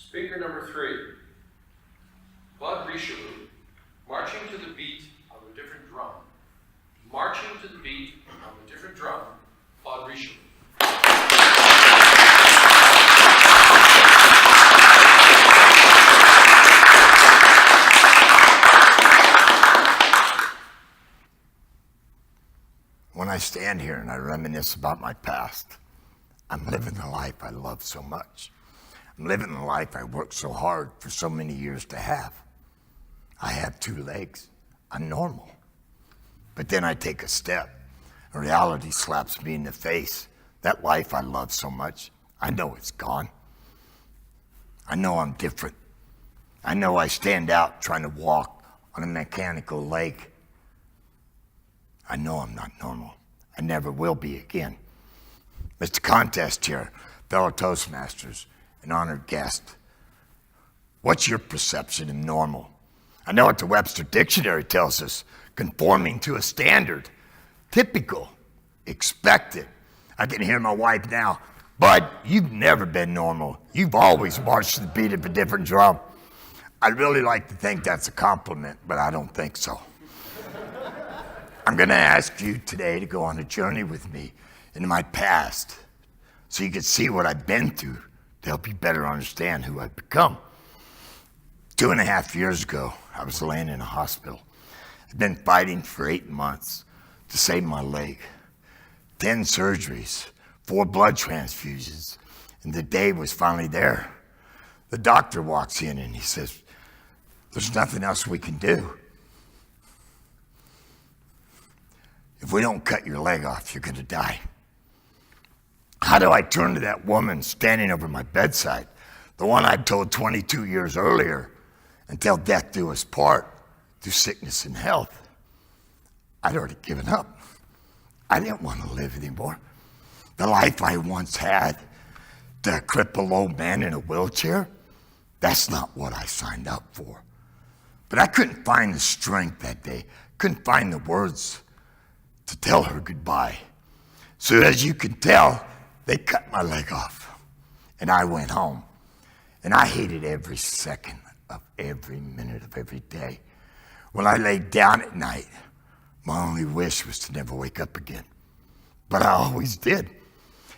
Speaker number 3, Claude Richelieu, marching to the beat of a different drum. Marching to the beat of a different drum, Claude Richelieu. When I stand here and I reminisce about my past, I'm living the life I love so much. I'm living the life I worked so hard for so many years to have. I have 2 legs. I'm normal. But then I take a step. And reality slaps me in the face. That life I love so much, I know it's gone. I know I'm different. I know I stand out trying to walk on a mechanical leg. I know I'm not normal. I never will be again. Mr. Contest here, fellow Toastmasters, an honored guest. What's your perception of normal? I know what the Webster Dictionary tells us. Conforming to a standard. Typical. Expected. I can hear my wife now. Bud, you've never been normal. You've always marched to the beat of a different drum. I'd really like to think that's a compliment, but I don't think so. I'm going to ask you today to go on a journey with me into my past so you can see what I've been through to help you better understand who I've become. 2.5 years ago, I was laying in a hospital. I'd been fighting for 8 months to save my leg. 10 surgeries, 4 blood transfusions, and the day was finally there. The doctor walks in and he says, "There's nothing else we can do. If we don't cut your leg off, you're gonna die." How do I turn to that woman standing over my bedside, the one I'd told 22 years earlier, until death do us part, through sickness and health? I'd already given up. I didn't want to live anymore. The life I once had, the crippled old man in a wheelchair, that's not what I signed up for. But I couldn't find the strength that day, couldn't find the words to tell her goodbye. So as you can tell, they cut my leg off and I went home. And I hated every second of every minute of every day. When I laid down at night, my only wish was to never wake up again. But I always did.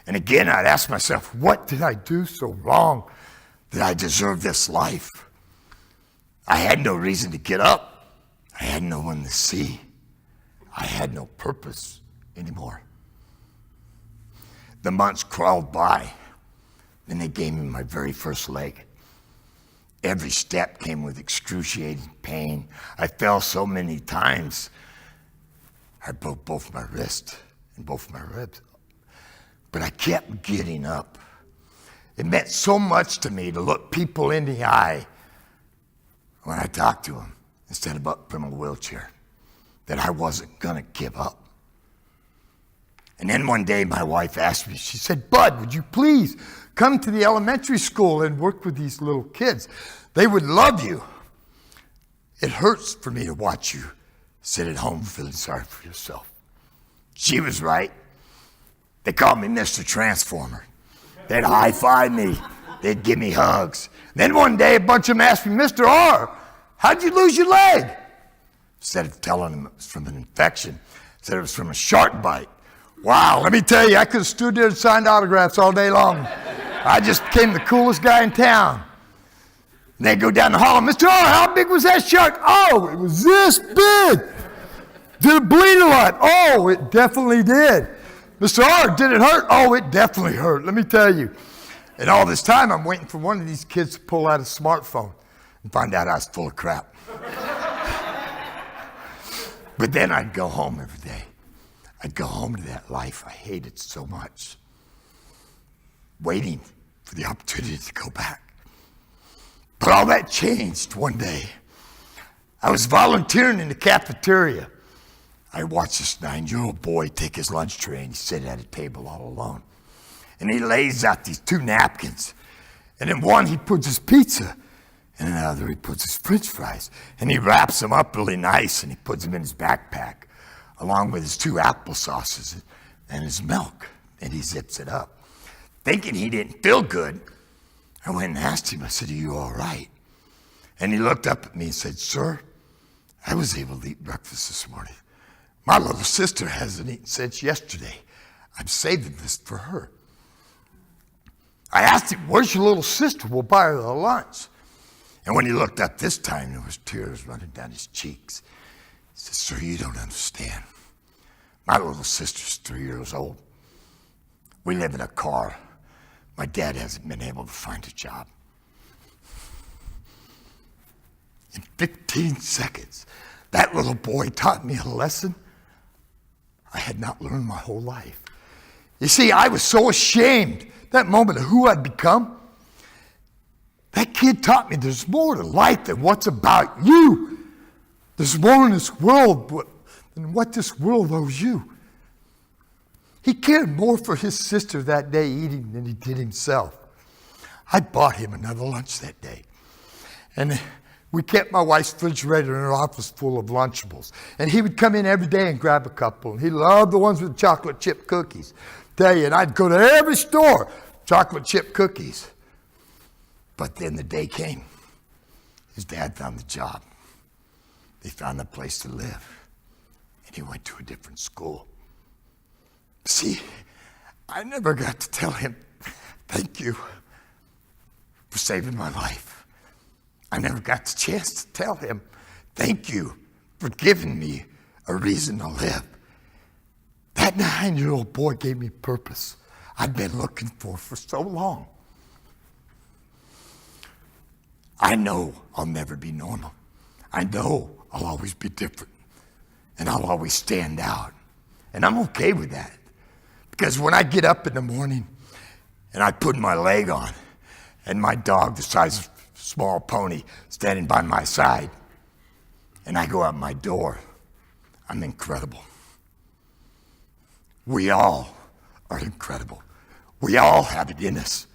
And again, I'd ask myself, what did I do so wrong that I deserve this life? I had no reason to get up. I had no one to see. I had no purpose anymore. The months crawled by. Then they gave me my very first leg. Every step came with excruciating pain. I fell so many times. I broke both my wrists and both my ribs. But I kept getting up. It meant so much to me to look people in the eye when I talked to them instead of up from a wheelchair, that I wasn't gonna give up. And then one day my wife asked me, she said, "Bud, would you please come to the elementary school and work with these little kids? They would love you. It hurts for me to watch you sit at home feeling sorry for yourself." She was right. They called me Mr. Transformer. They'd high-five me. They'd give me hugs. Then one day a bunch of them asked me, "Mr. R, how'd you lose your leg?" Instead of telling them it was from an infection, said it was from a shark bite. Wow, let me tell you, I could have stood there and signed autographs all day long. I just became the coolest guy in town. And they'd go down the hall, "Mr. R, how big was that shark?" "Oh, it was this big." "Did it bleed a lot?" "Oh, it definitely did." "Mr. R, did it hurt?" "Oh, it definitely hurt, let me tell you." And all this time, I'm waiting for one of these kids to pull out a smartphone and find out I was full of crap. But then I'd go home every day. I'd go home to that life I hated so much, waiting for the opportunity to go back. But all that changed one day. I was volunteering in the cafeteria. I watched this 9-year-old boy take his lunch tray and sit at a table all alone. And he lays out these 2 napkins. And in one, he puts his pizza. And in another, he puts his French fries. And he wraps them up really nice and he puts them in his backpack, along with his 2 applesauces and his milk. And he zips it up. Thinking he didn't feel good, I went and asked him, I said, "Are you all right?" And he looked up at me and said, "Sir, I was able to eat breakfast this morning. My little sister hasn't eaten since yesterday. I'm saving this for her." I asked him, "Where's your little sister? We'll buy her a lunch." And when he looked up this time, there was tears running down his cheeks. He said, "Sir, you don't understand. My little sister's 3 years old. We live in a car. My dad hasn't been able to find a job." In 15 seconds, that little boy taught me a lesson I had not learned my whole life. You see, I was so ashamed that moment of who I'd become. That kid taught me there's more to life than what's about you. There's more in this world than what this world owes you. He cared more for his sister that day eating than he did himself. I bought him another lunch that day. And we kept my wife's refrigerator in her office full of Lunchables. And he would come in every day and grab a couple. And he loved the ones with chocolate chip cookies. Tell you, and I'd go to every store, chocolate chip cookies. But then the day came. His dad found the job. They found a place to live. And he went to a different school. See, I never got to tell him, "Thank you for saving my life." I never got the chance to tell him, "Thank you for giving me a reason to live." That 9-year-old boy gave me purpose I'd been looking for so long. I know I'll never be normal. I know I'll always be different. And I'll always stand out. And I'm okay with that. Because when I get up in the morning and I put my leg on and my dog the size of a small pony standing by my side and I go out my door, I'm incredible. We all are incredible. We all have it in us.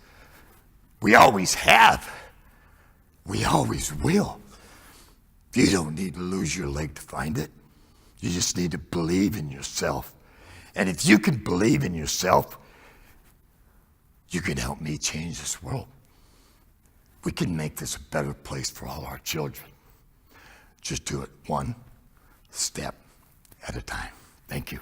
We always have. We always will. You don't need to lose your leg to find it. You just need to believe in yourself. And if you can believe in yourself, you can help me change this world. We can make this a better place for all our children. Just do it one step at a time. Thank you.